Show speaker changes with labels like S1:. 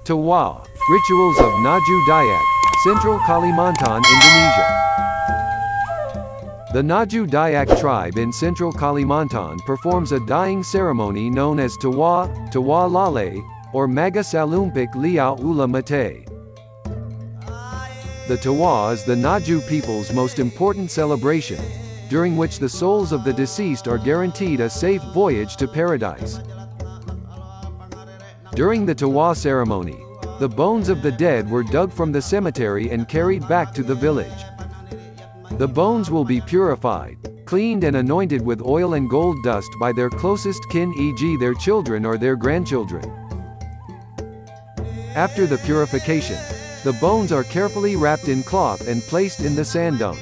S1: Tiwah, rituals of Ngaju Dayak, Central Kalimantan, Indonesia. The Ngaju Dayak tribe in Central Kalimantan performs a dyeing ceremony known as Tiwah Lale, or Magah Salumpuk Liau Uluh Matei. The Tiwah is the Ngaju people's most important celebration, during which the souls of the deceased are guaranteed a safe voyage to paradise. During the Tiwah ceremony, the bones of the dead were dug from the cemetery and carried back to the village. The bones will be purified, cleaned and anointed with oil and gold dust by their closest kin, e.g. their children or their grandchildren. After the purification, the bones are carefully wrapped in cloth and placed in the sandung.